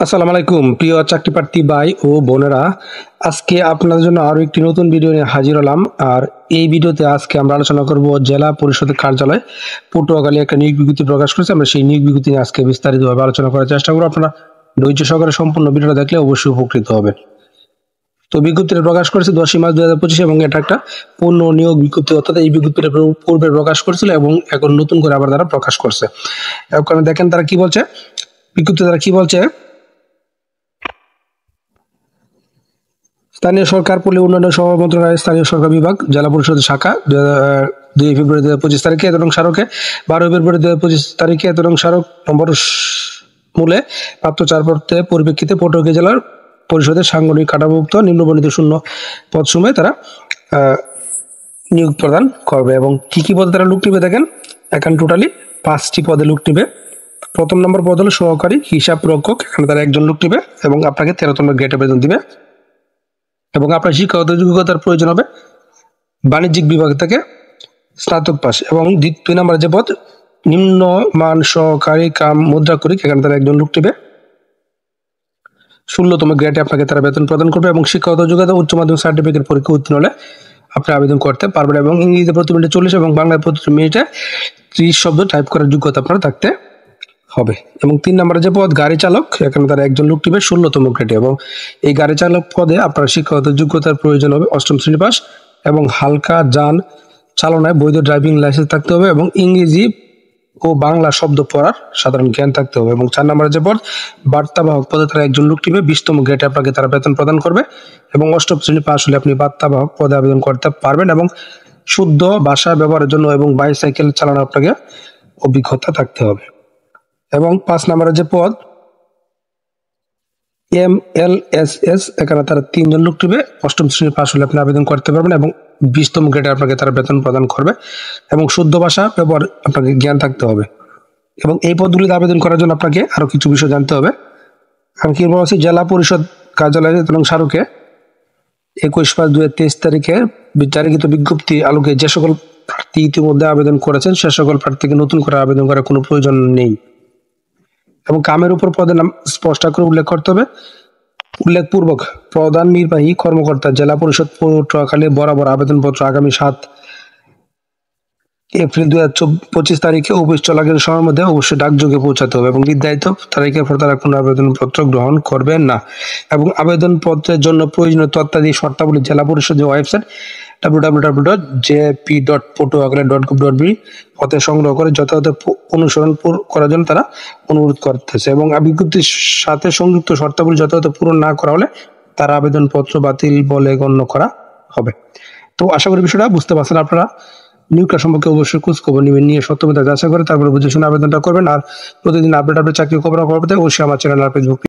আসসালামু আলাইকুম প্রিয় চাকরি প্রার্থী ভাই ও বোনেরা। আজকে আপনাদের জন্য আরো একটি নতুন ভিডিও নিয়ে হাজির হলাম। আর এই ভিডিওতে আজকে আমরা আলোচনা করব জেলা পরিষদের কার্যালয় পটুয়াখালী একটা নিয়োগ বিজ্ঞপ্তি প্রকাশ করেছে। আমরা সেই নিয়োগ বিজ্ঞপ্তি নিয়ে আজকে বিস্তারিতভাবে আলোচনা করার চেষ্টা করব। আপনারা ধৈর্য সহকারে সম্পূর্ণ ভিডিওটা দেখলে অবশ্যই উপকৃত হবেন। তো বিজ্ঞপ্তিটা প্রকাশ করেছে 10ই মার্চ 2025 এবং এটা একটা পূর্ণ নিয়োগ বিজ্ঞপ্তি, অর্থাৎ এই বিজ্ঞপ্তিটা পূর্বে প্রকাশ করেছিল এবং এখন নতুন করে আবার তারা প্রকাশ করছে। এখন দেখেন তারা কি বলছে, বিজ্ঞপ্তি তারা কি বলছে। স্থানীয় সরকার পল্লী উন্নয়ন সহ মন্ত্রণালয়ের স্থানীয় সরকার বিভাগ জেলা পরিষদের শাখা 2 ফেব্রুয়ারি 2025 তারিখে এবং স্মারকে 12 ফেব্রুয়ারি 2025 তারিখে এবং স্মারক নম্বর মূলে প্রাপ্ত ছাড়পত্রের পরিপ্রেক্ষিতে পটুয়াখালী জেলার পরিষদের সাংগঠনিক কাঠামোভুক্ত নিম্নবর্ণিত শূন্য পদসমূহে তারা নিয়োগ প্রদান করবে। এবং কি কি পদে তারা লোক নিবে দেখেন, এখানে টোটালি 5টি পদে লোক নিবে। প্রথম নম্বর পদ হলো সহকারী হিসাব রক্ষক, এখানে তারা একজন লোক নিবে এবং আপনাকে 13তম গ্রেডে বেতন দিবে এবং আপনার শিক্ষাগত যোগ্যতার প্রয়োজন হবে বাণিজ্যিক বিভাগ থেকে স্নাতক পাস। এবং 2 নম্বরে যে পদ নিম্নমান সহকারী কাম মুদ্রাক্ষরিক, এখানে তারা একজন লোক নেবে। 16তম গ্রেডে আপনাকে তারা বেতন প্রদান করবে এবং শিক্ষাগত যোগ্যতা উচ্চ মাধ্যমিক সার্টিফিকেট পরীক্ষা উত্তীর্ণ হলে আপনি আবেদন করতে পারবেন। এবং ইংরেজিতে প্রতি মিনিটে 40 এবং বাংলায় প্রতি মিনিটে 30 শব্দ টাইপ করার যোগ্যতা আপনার থাকতে হবে। এবং 3 নম্বরে যে পদ গাড়ি চালক, এখানে তারা একজন লোক নেবে 16তম গ্রেডে এবং এই গাড়ি চালক পদে আপনার শিক্ষাগত যোগ্যতার প্রয়োজন হবে 8ম শ্রেণী পাস এবং হালকা যান চালনায় বৈধ ড্রাইভিং লাইসেন্স থাকতে হবে এবং ইংরেজি ও বাংলা শব্দ পড়ার সাধারণ জ্ঞান থাকতে হবে। এবং 4 নম্বরে যে পদ বার্তাবাহক পদে তারা একজন লোক নেবে 20তম গ্রেডে আপনাকে তারা বেতন প্রদান করবে এবং 8ম শ্রেণী পাস হলে আপনি বার্তাবাহক পদে আবেদন করতে পারবেন এবং শুদ্ধ ভাষা ব্যবহারের জন্য এবং বাইসাইকেল চালানো আপনাকে অভিজ্ঞতা থাকতে হবে। এবং 5 নম্বরে যে পদ MLSS, এখানে তারা 3 জন লোক নেবে 8ম শ্রেণী পাস হলে আপনি আবেদন করতে পারবেন এবং 20তম গ্রেডে আপনাকে তারা বেতন প্রদান করবে এবং শুদ্ধ ভাষা ব্যবহার আপনাকে জ্ঞান থাকতে হবে। এবং এই পদগুলিতে আবেদন করার জন্য আপনাকে আরো কিছু বিষয় জানতে হবে। আমি কি বলছি, জেলা পরিষদ কার্যালয়ে এবং স্মারকে 21/5/2023 তারিখে জারিকৃত বিজ্ঞপ্তি আলোকে যে সকল প্রার্থী ইতিমধ্যে আবেদন করেছেন সে সকল প্রার্থীকে নতুন করে আবেদন করার কোনো প্রয়োজন নেই। এবং কামের উপর পদের নাম স্পষ্ট করে উল্লেখ করতে হবে। উল্লেখপূর্বক প্রধান নির্বাহী কর্মকর্তা জেলা পরিষদ পটুয়াখালী বরাবর আবেদনপত্র আগামী 7 এপ্রিল 2025 তারিখে অফিস চলাকালীন সময়ের মধ্যে অবশ্যই ডাকযোগে পৌঁছাতে হবে এবং নির্ধারিত তারিখের পর তারা কোনো আবেদনপত্র গ্রহণ করবেন না। এবং আবেদনপত্রের জন্য প্রয়োজনীয় তথ্যাদি শর্তাবলী জেলা পরিষদের ওয়েবসাইট www.jp.potuakhali.gov.b হতে সংগ্রহ করে যথাযথ অনুসরণ করার জন্য তারা অনুরোধ করতেছে। এবং বিজ্ঞপ্তির সাথে সংযুক্ত শর্তাবলী যথাযথ পূরণ না করা হলে তার আবেদনপত্র বাতিল বলে গণ্য করা হবে। তো আশা করি বিষয়টা বুঝতে পারছেন আপনারা। নিয়োগটা সম্পর্কে অবশ্যই খোঁজ খবর নেবেন, নিয়ে সত্যতা যাচাই করে তারপরে বুঝে শুনে আবেদনটা করবেন। আর প্রতিদিন আপডেট চাকরি খবর অবশ্যই আমার চ্যানেল আর ফেসবুক